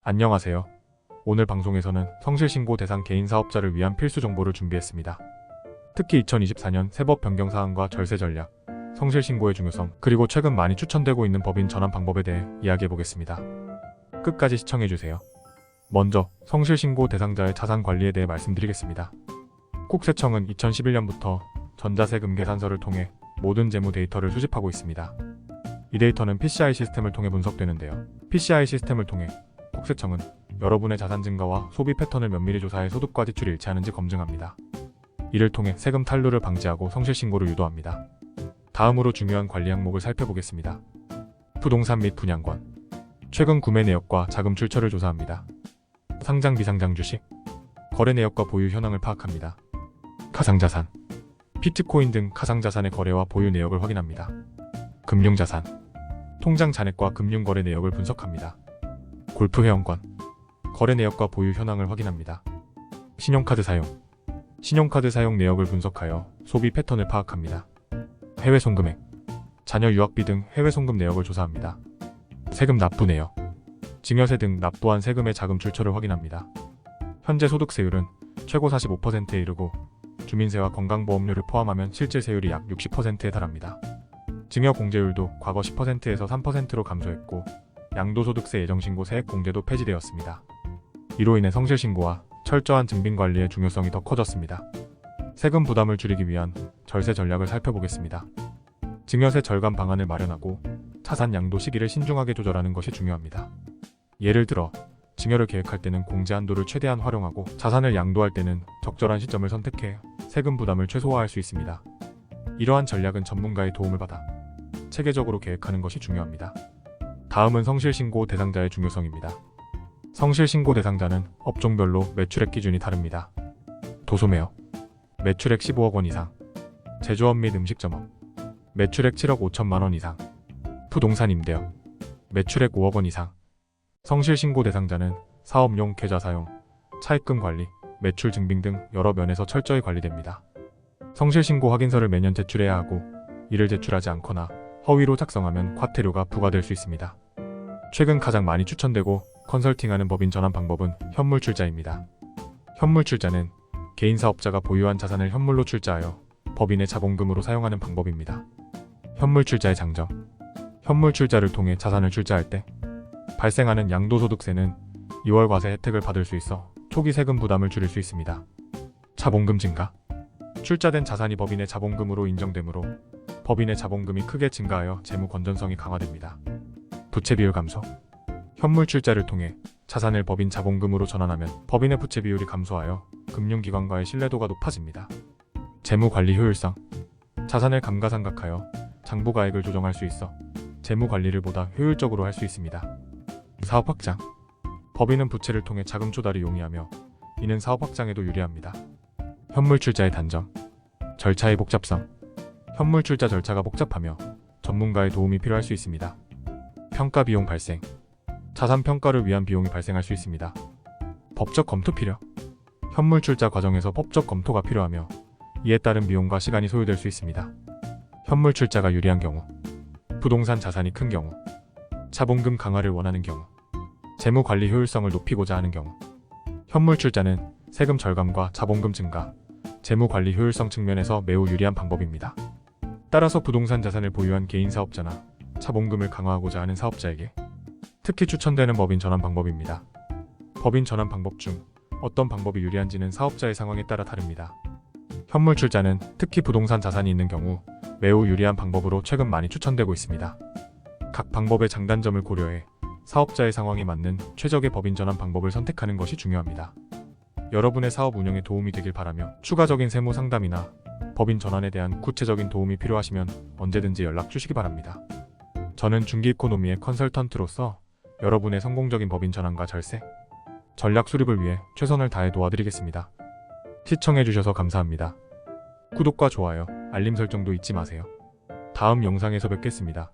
안녕하세요. 오늘 방송에서는 성실신고 대상 개인 사업자를 위한 필수 정보를 준비했습니다. 특히 2024년 세법 변경 사항과 절세 전략, 성실신고의 중요성, 그리고 최근 많이 추천되고 있는 법인 전환 방법에 대해 이야기해보겠습니다. 끝까지 시청해주세요. 먼저 성실신고 대상자의 자산 관리에 대해 말씀드리겠습니다. 국세청은 2011년부터 전자세금 계산서를 통해 모든 재무 데이터를 수집하고 있습니다. 이 데이터는 PCI 시스템을 통해 분석되는데요. PCI 시스템을 통해 국세청은 여러분의 자산 증가와 소비 패턴을 면밀히 조사해 소득과 지출이 일치하는지 검증합니다. 이를 통해 세금 탈루를 방지하고 성실신고를 유도합니다. 다음으로 중요한 관리 항목을 살펴보겠습니다. 부동산 및 분양권, 최근 구매 내역과 자금 출처를 조사합니다. 상장 비상장 주식, 거래 내역과 보유 현황을 파악합니다. 가상자산, 비트코인 등 가상자산의 거래와 보유 내역을 확인합니다. 금융자산, 통장 잔액과 금융거래 내역을 분석합니다. 골프 회원권, 거래 내역과 보유 현황을 확인합니다. 신용카드 사용, 신용카드 사용 내역을 분석하여 소비 패턴을 파악합니다. 해외 송금액, 자녀 유학비 등 해외 송금 내역을 조사합니다. 세금 납부 내역, 증여세 등 납부한 세금의 자금 출처를 확인합니다. 현재 소득세율은 최고 45%에 이르고 주민세와 건강보험료를 포함하면 실질 세율이 약 60%에 달합니다. 증여 공제율도 과거 10%에서 3%로 감소했고 양도소득세 예정신고 세액공제도 폐지되었습니다. 이로 인해 성실신고와 철저한 증빙관리의 중요성이 더 커졌습니다. 세금 부담을 줄이기 위한 절세 전략을 살펴보겠습니다. 증여세 절감 방안을 마련하고 자산 양도 시기를 신중하게 조절하는 것이 중요합니다. 예를 들어 증여를 계획할 때는 공제 한도를 최대한 활용하고 자산을 양도할 때는 적절한 시점을 선택해 세금 부담을 최소화할 수 있습니다. 이러한 전략은 전문가의 도움을 받아 체계적으로 계획하는 것이 중요합니다. 다음은 성실신고 대상자의 중요성입니다. 성실신고 대상자는 업종별로 매출액 기준이 다릅니다. 도소매업, 매출액 15억 원 이상, 제조업 및 음식점업, 매출액 7억 5천만 원 이상, 부동산 임대업, 매출액 5억 원 이상. 성실신고 대상자는 사업용 계좌 사용, 차입금 관리, 매출 증빙 등 여러 면에서 철저히 관리됩니다. 성실신고 확인서를 매년 제출해야 하고 이를 제출하지 않거나 허위로 작성하면 과태료가 부과될 수 있습니다. 최근 가장 많이 추천되고 컨설팅하는 법인 전환 방법은 현물 출자입니다. 현물 출자는 개인 사업자가 보유한 자산을 현물로 출자하여 법인의 자본금으로 사용하는 방법입니다. 현물 출자의 장점, 현물 출자를 통해 자산을 출자할 때 발생하는 양도소득세는 2월 과세 혜택을 받을 수 있어 초기 세금 부담을 줄일 수 있습니다. 자본금 증가, 출자된 자산이 법인의 자본금으로 인정되므로 법인의 자본금이 크게 증가하여 재무 건전성이 강화됩니다. 부채 비율 감소, 현물 출자를 통해 자산을 법인 자본금으로 전환하면 법인의 부채 비율이 감소하여 금융기관과의 신뢰도가 높아집니다. 재무 관리 효율성, 자산을 감가상각하여 장부가액을 조정할 수 있어 재무 관리를 보다 효율적으로 할 수 있습니다. 사업 확장, 법인은 부채를 통해 자금 조달이 용이하며 이는 사업 확장에도 유리합니다. 현물 출자의 단점, 절차의 복잡성, 현물 출자 절차가 복잡하며 전문가의 도움이 필요할 수 있습니다. 평가 비용 발생, 자산 평가를 위한 비용이 발생할 수 있습니다. 법적 검토 필요, 현물 출자 과정에서 법적 검토가 필요하며 이에 따른 비용과 시간이 소요될 수 있습니다. 현물 출자가 유리한 경우, 부동산 자산이 큰 경우, 자본금 강화를 원하는 경우, 재무 관리 효율성을 높이고자 하는 경우. 현물 출자는 세금 절감과 자본금 증가, 재무 관리 효율성 측면에서 매우 유리한 방법입니다. 따라서 부동산 자산을 보유한 개인 사업자나 자본금을 강화하고자 하는 사업자에게 특히 추천되는 법인 전환 방법입니다. 법인 전환 방법 중 어떤 방법이 유리한지는 사업자의 상황에 따라 다릅니다. 현물 출자는 특히 부동산 자산이 있는 경우 매우 유리한 방법으로 최근 많이 추천되고 있습니다. 각 방법의 장단점을 고려해 사업자의 상황에 맞는 최적의 법인 전환 방법을 선택하는 것이 중요합니다. 여러분의 사업 운영에 도움이 되길 바라며 추가적인 세무 상담이나 법인 전환에 대한 구체적인 도움이 필요하시면 언제든지 연락 주시기 바랍니다. 저는 중기이코노미의 컨설턴트로서 여러분의 성공적인 법인 전환과 절세, 전략 수립을 위해 최선을 다해 도와드리겠습니다. 시청해주셔서 감사합니다. 구독과 좋아요, 알림 설정도 잊지 마세요. 다음 영상에서 뵙겠습니다.